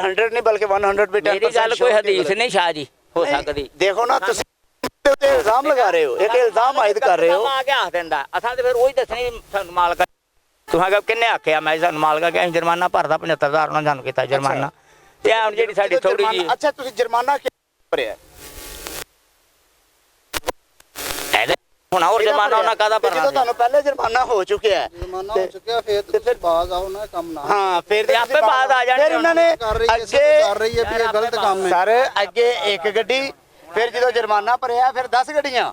100 ਨਹੀਂ ਬਲਕਿ 100 ਵੀ 10% ਮੇਰੀ ਗੱਲ ਕੋਈ ਹਦੀਸ ਨਹੀਂ ਸ਼ਾਹ ਜੀ ਹੋ ਸਕਦੀ। ਦੇਖੋ ਨਾ, ਤੁਸੀਂ ਤੇ ਉੱਤੇ ਇਲਜ਼ਾਮ ਲਗਾ ਰਹੇ ਹੋ, ਇੱਕ ਇਲਜ਼ਾਮ ਆਇਦ ਕਰ ਰਹੇ ਹੋ। ਆ ਕੇ ਆਖ ਦਿੰਦਾ, ਅਸਾਂ ਤੇ ਫਿਰ ਉਹੀ ਦੱਸਣੀ ਸਾਨੂੰ ਮਾਲਕ। ਤੁਹਾਂ ਕਿੰਨੇ ਆਖਿਆ? ਮੈਂ ਸਾਨੂੰ ਮਾਲਕਾ ਕਿ ਅਸੀਂ ਜੁਰਮਾਨਾ ਭਰਦਾ 75,000 ਉਹਨਾਂ ਸਾਨੂੰ ਕੀਤਾ ਜੁਰਮਾਨਾ। ਤੇ ਹੁਣ ਜਿਹੜੀ ਸਾਡੀ ਥੋੜੀ ਜੀ ਅੱਛਾ, ਤੁਸੀਂ ਜੁਰਮਾਨਾ ਕਿਉਂ ਭਰਿਆ? ਹੁਣ ਹੋਰ ਜੁਰਮਾਨਾ ਉਹਨਾਂ ਕਾਹਦਾ ਜਦੋਂ ਭਰਨਾ? ਤੁਹਾਨੂੰ ਪਹਿਲੇ ਜੁਰਮਾਨਾ ਹੋ ਚੁੱਕਿਆ ਹੈ, ਜੁਰਮਾਨਾ ਹੋ ਚੁੱਕਿਆ, ਫਿਰ ਬਾਜ਼ ਆਓ ਨਾ ਕੰਮ ਨਾ। ਹਾਂ ਫਿਰ ਤੇ ਆਪੇ ਬਾਅਦ ਆ ਜਾਣਗੇ। ਫਿਰ ਇਹਨਾਂ ਨੇ ਕਰ ਰਹੀ ਹੈ, ਅੱਗੇ ਕਰ ਰਹੀ ਹੈ ਵੀ ਇਹ ਗਲਤ ਕੰਮ ਹੈ। ਸਰ ਅੱਗੇ ਇੱਕ ਗੱਡੀ, ਫਿਰ ਜਦੋਂ ਜੁਰਮਾਨਾ ਭਰਿਆ ਫਿਰ 10 ਗੱਡੀਆਂ,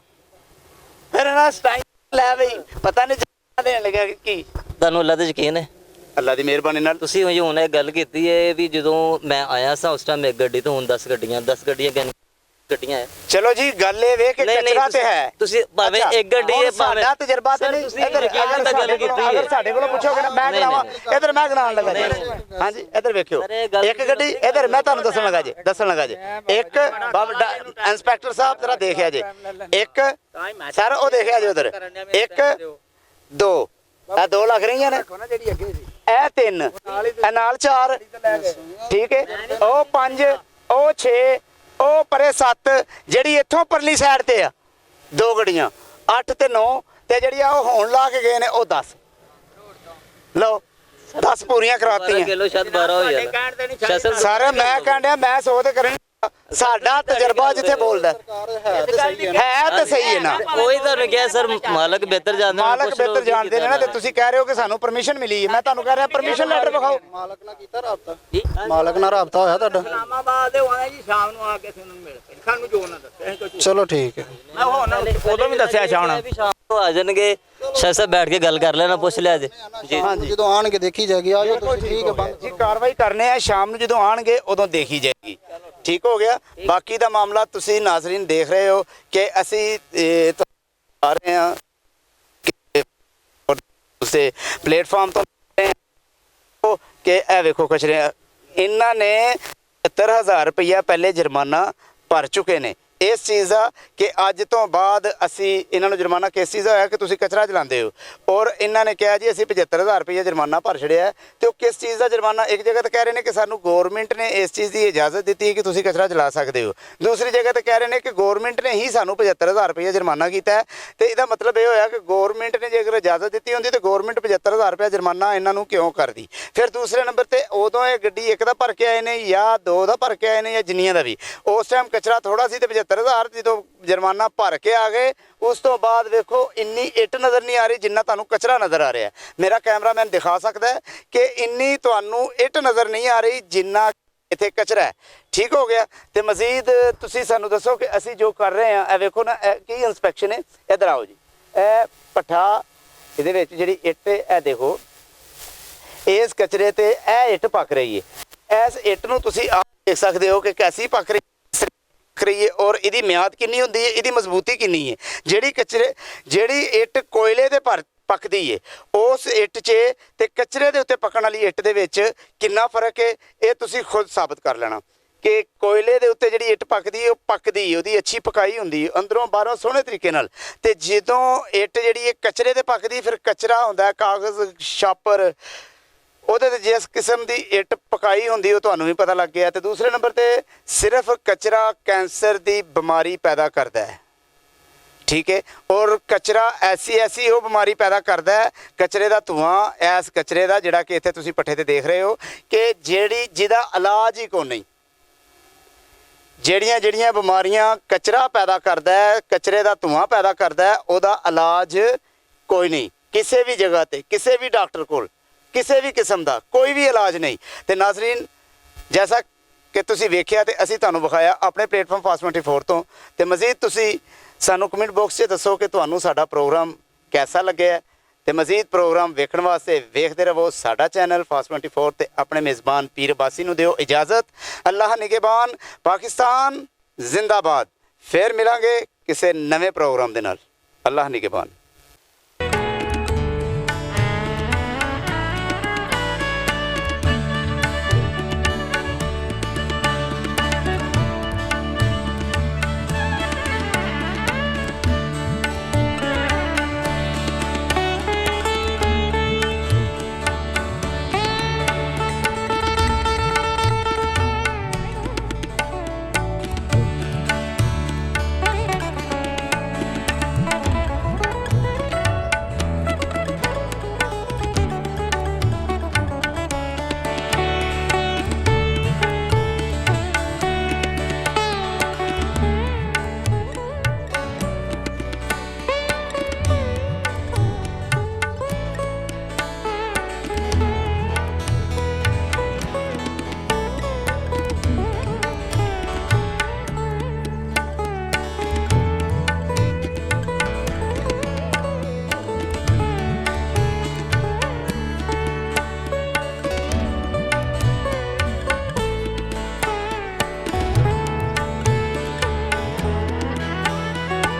ਫਿਰ ਇਹਨਾਂ ਸਟਾਈਲ ਲੈ ਬਈ ਪਤਾ ਨਹੀਂ ਜੁਰਮਾਨਾ ਦੇਣ ਲੱਗਿਆ ਕੀ। ਤੁਹਾਨੂੰ ਅੱਲਾ ਤੇ ਯਕੀਨ ਹੈ? ਅੱਲਾ ਦੀ ਮਿਹਰਬਾਨੀ ਨਾਲ ਤੁਸੀਂ ਹੁਣ ਇਹ ਗੱਲ ਕੀਤੀ ਹੈ ਵੀ ਜਦੋਂ ਮੈਂ ਆਇਆ ਸਾਂ ਉਸ ਟਾਈਮ ਇੱਕ ਗੱਡੀ ਤੋਂ ਹੁਣ 10 ਗੱਡੀਆਂ ਗੱਡੀਆਂ ਹੈ। ਚਲੋ ਜੀ, ਗੱਲ ਇਹ ਵੇ ਕਿ ਕਚਰਾ ਤੇ ਹੈ। ਤੁਸੀਂ ਭਾਵੇਂ ਅੱਛਾ, ਇੱਕ ਗੱਡੀ ਹੁਣ ਹੈ ਭਾਵੇਂ ਸਾਡਾ ਤਜਰਬਾ ਤੇ ਸਰ, ਨਹੀਂ। ਤੁਸੀਂ ਇੱਧਰ ਯਕੀਨ ਤਾਂ ਗੱਲ ਕੀਤੀ ਹੈ। ਅਗਰ ਸਾਡੇ ਕੋਲੋਂ ਪੁੱਛੋਗੇ ਨਾ, ਮੈਂ ਨਹੀਂ, ਗਣਾਵਾਂ। ਨਹੀਂ। ਇੱਧਰ ਮੈਂ ਗਣਾਉਣ ਲੱਗਾ ਜੀ। ਹਾਂਜੀ, ਇੱਧਰ ਵੇਖਿਓ, ਸਰ, ਇਹ ਗੱਲ ਇੱਕ ਗੱਡੀ ਇੱਧਰ ਮੈਂ ਤੁਹਾਨੂੰ ਦੱਸਣ ਲੱਗਾ ਜੀ। ਇੱਕ ਇੰਸਪੈਕਟਰ ਸਾਹਿਬ ਜਰਾ ਦੇਖਿਆ ਜੀ, ਇੱਕ ਸਰ ਉਹ ਦੇਖਿਆ ਜੀ ਉਧਰ, ਇੱਕ 2 ਇਹ 2 ਲੱਗ ਰਹੀਆਂ ਨੇ, ਜਿਹੜੀ ਅੱਗੇ ਸੀ ਇਹ 3, ਇਹ ਨਾਲ 4, ਠੀਕ ਹੈ, ਉਹ 5, ਉਹ 6, ਉਹ ਪਰੇ 7, ਜਿਹੜੀ ਇੱਥੋਂ ਪਰਲੀ ਸਾਈਡ ਤੇ ਆ 2 ਗੱਡੀਆਂ, 8 ਤੇ 9, ਤੇ ਜਿਹੜੀ ਆ ਉਹ ਹੁਣ ਲਾ ਕੇ ਗਏ ਨੇ ਉਹ 10। ਲਓ 10 ਪੂਰੀਆਂ 12 ਕਰਾਤੀਆਂ। ਕਿਲੋ ਸ਼ਾਇਦ 12 ਹੋ ਜਾਣਾ। ਸਰ ਮੈਂ ਕਹਿੰਦਾ ਮੈਂ 100 ਤੇ ਕਰਨ, ਸਾਡਾ ਤਜਰਬਾ ਜਿੱਥੇ ਬੋਲਦਾ ਹੈ ਤਾਂ ਸਹੀ ਹੈ ਨਾ। ਉਹੀ ਤੁਹਾਨੂੰ ਕਿਹਾ ਸਰ, ਮਾਲਕ ਬਿਹਤਰ ਜਾਣਦੇ ਨੇ, ਮਾਲਕ ਪੁੱਛ ਲਓ ਬਿਹਤਰ ਕੀ ਜਾਣਦੇ ਨੇ ਨਾ। ਤੇ ਤੁਸੀਂ ਕਹਿ ਰਹੇ ਹੋ ਕਿ ਸਾਨੂੰ ਪਰਮਿਸ਼ਨ ਮਿਲੀ ਹੈ, ਮੈਂ ਤੁਹਾਨੂੰ ਕਹਿ ਰਿਹਾ ਪਰਮਿਸ਼ਨ ਲੈਟਰ ਵਿਖਾਓ। ਮਾਲਕ ਨਾਲ ਕੀਤਾ ਰਾਬਤਾ? ਮਾਲਕ ਨਾਲ ਰਾਬਤਾ ਹੋਇਆ ਤੁਹਾਡਾ? ਇਸਲਾਮਾਬਾਦ ਦੇ ਹੋਣਾ ਜੀ, ਸ਼ਾਮ ਨੂੰ ਆ ਕੇ ਸਾਨੂੰ ਮਿਲ ਪਏ, ਸਾਨੂੰ ਜੋ ਨਾ ਦੱਸਿਆ। ਚਲੋ ਠੀਕ ਹੈ। ਮੈਂ ਉਹਨਾਂ ਨੂੰ ਉਦੋਂ ਵੀ ਦੱਸਿਆ ਸ਼ਾਮ ਵੀ ਸ਼ਾਮ ਨੂੰ ਆ ਜਾਣਗੇ, ਸ਼ਾਇਦ ਸਾਹਿਬ ਬੈਠ ਕੇ ਗੱਲ ਕਰ ਲੈਣਾ, ਪੁੱਛ ਲਿਆ ਜੇ ਜੀ। ਜਦੋਂ ਆਣਗੇ ਦੇਖੀ ਜਾਏਗੀ। ਆ ਜਾਓ ਤੁਸੀਂ, ਠੀਕ ਹੈ ਬੰਦ ਜੀ, ਕਾਰਵਾਈ ਕਰਨੇ ਆ ਸ਼ਾਮ ਨੂੰ ਜਦੋਂ ਆਣਗੇ ਉਦੋਂ ਦੇਖੀ ਜਾਏਗੀ। ਠੀਕ ਹੋ ਗਿਆ। ਬਾਕੀ ਦਾ ਮਾਮਲਾ ਤੁਸੀਂ ਨਾਜ਼ਰੀਨ ਦੇਖ ਰਹੇ ਹੋ ਕਿ ਅਸੀਂ ਆ ਰਹੇ ਹਾਂ ਉਸੇ ਪਲੇਟਫਾਰਮ ਤੋਂ ਕਿ ਇਹ ਵੇਖੋ ਕਚਰੇ, ਇਹਨਾਂ ਨੇ 70,000 ਰੁਪਇਆ ਪਹਿਲੇ ਜੁਰਮਾਨਾ ਭਰ ਚੁੱਕੇ ਨੇ ਇਸ ਚੀਜ਼ ਦਾ ਕਿ ਅੱਜ ਤੋਂ ਬਾਅਦ ਅਸੀਂ ਇਹਨਾਂ ਨੂੰ ਜੁਰਮਾਨਾ ਕਿਸ ਚੀਜ਼ ਦਾ ਹੋਇਆ ਕਿ ਤੁਸੀਂ ਕਚਰਾ ਚਲਾਉਂਦੇ ਹੋ। ਔਰ ਇਹਨਾਂ ਨੇ ਕਿਹਾ ਜੀ ਅਸੀਂ 75,000 ਰੁਪਇਆ ਜੁਰਮਾਨਾ ਭਰ ਛੜਿਆ। ਤੇ ਉਹ ਕਿਸ ਚੀਜ਼ ਦਾ ਜੁਰਮਾਨਾ? ਇੱਕ ਜਗ੍ਹਾ ਤੇ ਕਹਿ ਰਹੇ ਨੇ ਕਿ ਸਾਨੂੰ ਗਵਰਨਮੈਂਟ ਨੇ ਇਸ ਚੀਜ਼ ਦੀ ਇਜਾਜ਼ਤ ਦਿੱਤੀ ਕਿ ਤੁਸੀਂ ਕਚਰਾ ਚਲਾ ਸਕਦੇ ਹੋ, ਦੂਸਰੀ ਜਗ੍ਹਾ ਤੇ ਕਹਿ ਰਹੇ ਨੇ ਕਿ ਗਵਰਨਮੈਂਟ ਨੇ ਹੀ ਸਾਨੂੰ 75,000 ਰੁਪਇਆ ਜੁਰਮਾਨਾ ਕੀਤਾ। ਤੇ ਇਹਦਾ ਮਤਲਬ ਇਹ ਹੋਇਆ ਕਿ ਗਵਰਨਮੈਂਟ ਨੇ ਜੇਕਰ ਇਜਾਜ਼ਤ ਦਿੱਤੀ ਹੁੰਦੀ ਤੇ ਗਵਰਨਮੈਂਟ 75,000 ਰੁਪਇਆ ਜੁਰਮਾਨਾ ਇਹਨਾਂ ਨੂੰ ਕਿਉਂ ਕਰਦੀ? ਫਿਰ ਦੂਸਰੇ ਨੰਬਰ ਤੇ ਉਦੋਂ ਇਹ ਗੱਡੀ 1 ਦਾ ਭਰ ਕੇ ਆਏ ਨੇ ਜਾਂ 2 ਦਾ ਭਰ ਕੇ ਆਏ ਨੇ ਜਾਂ ਜਿੰਨੀਆਂ ਦਾ ਵੀ, ਉਸ ਟਾਈਮ ਕਚਰਾ ਥੋੜਾ ਸੀ ਤੇ 75,000 ਜਦੋਂ ਜੁਰਮਾਨਾ ਭਰ ਕੇ ਆ ਗਏ ਉਸ ਤੋਂ ਬਾਅਦ ਵੇਖੋ ਇੰਨੀ ਇੱਟ ਨਜ਼ਰ ਨਹੀਂ ਆ ਰਹੀ ਜਿੰਨਾ ਤੁਹਾਨੂੰ ਕਚਰਾ ਨਜ਼ਰ ਆ ਰਿਹਾ। ਮੇਰਾ ਕੈਮਰਾਮੈਨ ਦਿਖਾ ਸਕਦਾ ਹੈ ਕਿ ਇੰਨੀ ਤੁਹਾਨੂੰ ਇੱਟ ਨਜ਼ਰ ਨਹੀਂ ਆ ਰਹੀ ਜਿੰਨਾ ਇੱਥੇ ਕਚਰਾ ਹੈ। ਠੀਕ ਹੋ ਗਿਆ। ਤੇ ਮਜ਼ੀਦ ਤੁਸੀਂ ਸਾਨੂੰ ਦੱਸੋ ਕਿ ਅਸੀਂ ਜੋ ਕਰ ਰਹੇ ਹਾਂ ਇਹ ਵੇਖੋ ਨਾ, ਇਹ ਕੀ ਇਨਸਪੈਕਸ਼ਨ ਹੈ। ਇੱਧਰ ਆਓ ਜੀ। ਇਹ ਪੱਠਾ, ਇਹਦੇ ਵਿੱਚ ਜਿਹੜੀ ਇੱਟ ਇਹ ਦੇਖੋ, ਇਸ ਕਚਰੇ ਤੇ ਇਹ ਇੱਟ ਪੱਕ ਰਹੀ ਹੈ। ਇਸ ਇੱਟ ਨੂੰ ਤੁਸੀਂ ਆਪ ਦੇਖ ਸਕਦੇ ਹੋ ਕਿ ਕੈਸੀ ਪੱਕ ਰਹੀ ਹੈ ਔਰ ਇਹਦੀ ਮਿਆਦ ਕਿੰਨੀ ਹੁੰਦੀ ਹੈ, ਇਹਦੀ ਮਜ਼ਬੂਤੀ ਕਿੰਨੀ ਹੈ। ਜਿਹੜੀ ਇੱਟ ਕੋਇਲੇ ਦੇ ਪਰ ਪੱਕਦੀ ਹੈ ਉਸ ਇੱਟ 'ਚ ਤੇ ਕਚਰੇ ਦੇ ਉੱਤੇ ਪੱਕਣ ਵਾਲੀ ਇੱਟ ਦੇ ਵਿੱਚ ਕਿੰਨਾ ਫਰਕ ਹੈ ਇਹ ਤੁਸੀਂ ਖੁਦ ਸਾਬਤ ਕਰ ਲੈਣਾ ਕਿ ਕੋਇਲੇ ਦੇ ਉੱਤੇ ਜਿਹੜੀ ਇੱਟ ਪੱਕਦੀ ਹੈ ਉਹ ਪੱਕਦੀ ਹੈ, ਉਹਦੀ ਅੱਛੀ ਪਕਾਈ ਹੁੰਦੀ ਹੈ ਅੰਦਰੋਂ ਬਾਹਰੋਂ ਸੋਹਣੇ ਤਰੀਕੇ ਨਾਲ। ਤੇ ਜਦੋਂ ਇੱਟ ਜਿਹੜੀ ਹੈ ਕਚਰੇ ਤੇ ਪੱਕਦੀ ਫਿਰ ਕਚਰਾ ਹੁੰਦਾ, ਕਾਗਜ਼, ਛਾਪਰ, ਉਹਦੇ ਤੇ ਜਿਸ ਕਿਸਮ ਦੀ ਇੱਟ ਪਕਾਈ ਹੁੰਦੀ ਉਹ ਤੁਹਾਨੂੰ ਵੀ ਪਤਾ ਲੱਗ ਗਿਆ। ਤੇ ਦੂਸਰੇ ਨੰਬਰ ਤੇ ਸਿਰਫ ਕਚਰਾ ਕੈਂਸਰ ਦੀ ਬਿਮਾਰੀ ਪੈਦਾ ਕਰਦਾ ਹੈ। ਠੀਕ ਹੈ। ਔਰ ਕਚਰਾ ਐਸੀ ਉਹ ਬਿਮਾਰੀ ਪੈਦਾ ਕਰਦਾ ਹੈ, ਕਚਰੇ ਦਾ ਧੂਆਂ, ਇਸ ਕਚਰੇ ਦਾ ਜਿਹੜਾ ਕਿ ਇੱਥੇ ਤੁਸੀਂ ਪੱਠੇ ਤੇ ਦੇਖ ਰਹੇ ਹੋ ਕਿ ਜਿਹਦਾ ਇਲਾਜ ਹੀ ਕੋਈ ਨਹੀਂ। ਜਿਹੜੀਆਂ ਬਿਮਾਰੀਆਂ ਕਚਰਾ ਪੈਦਾ ਕਰਦਾ ਹੈ, ਕਚਰੇ ਦਾ ਧੂਆਂ ਪੈਦਾ ਕਰਦਾ ਹੈ, ਉਹਦਾ ਇਲਾਜ ਕੋਈ ਨਹੀਂ ਕਿਸੇ ਵੀ ਜਗ੍ਹਾ ਤੇ, ਕਿਸੇ ਵੀ ਡਾਕਟਰ ਕੋਲ, ਕਿਸੇ ਵੀ ਕਿਸਮ ਦਾ ਕੋਈ ਵੀ ਇਲਾਜ ਨਹੀਂ। ਤੇ ਨਾਜ਼ਰੀਨ, ਜੈਸਾ ਕਿ ਤੁਸੀਂ ਵੇਖਿਆ ਤੇ ਅਸੀਂ ਤੁਹਾਨੂੰ ਵਿਖਾਇਆ ਆਪਣੇ ਪਲੇਟਫਾਰਮ ਫਾਸਟ 24 ਤੋਂ। ਤੇ ਮਜ਼ੀਦ ਤੁਸੀਂ ਸਾਨੂੰ ਕਮੈਂਟ ਬਾਕਸ 'ਚ ਦੱਸੋ ਕਿ ਤੁਹਾਨੂੰ ਸਾਡਾ ਪ੍ਰੋਗਰਾਮ ਕੈਸਾ ਲੱਗਿਆ। ਤੇ ਮਜ਼ੀਦ ਪ੍ਰੋਗਰਾਮ ਵੇਖਣ ਵਾਸਤੇ ਵੇਖਦੇ ਰਹੋ ਸਾਡਾ ਚੈਨਲ ਫਾਸਟ 24 ਤੇ ਆਪਣੇ ਮੇਜ਼ਬਾਨ ਪੀਰ ਅਬਾਸੀ ਨੂੰ ਦਿਓ ਇਜਾਜ਼ਤ। ਅੱਲਾਹ ਨਿਗਹਿਬਾਨ, ਪਾਕਿਸਤਾਨ ਜ਼ਿੰਦਾਬਾਦ। ਫਿਰ ਮਿਲਾਂਗੇ ਕਿਸੇ ਨਵੇਂ ਪ੍ਰੋਗਰਾਮ ਦੇ ਨਾਲ। ਅੱਲਾਹ ਨਿਗਹਿਬਾਨ।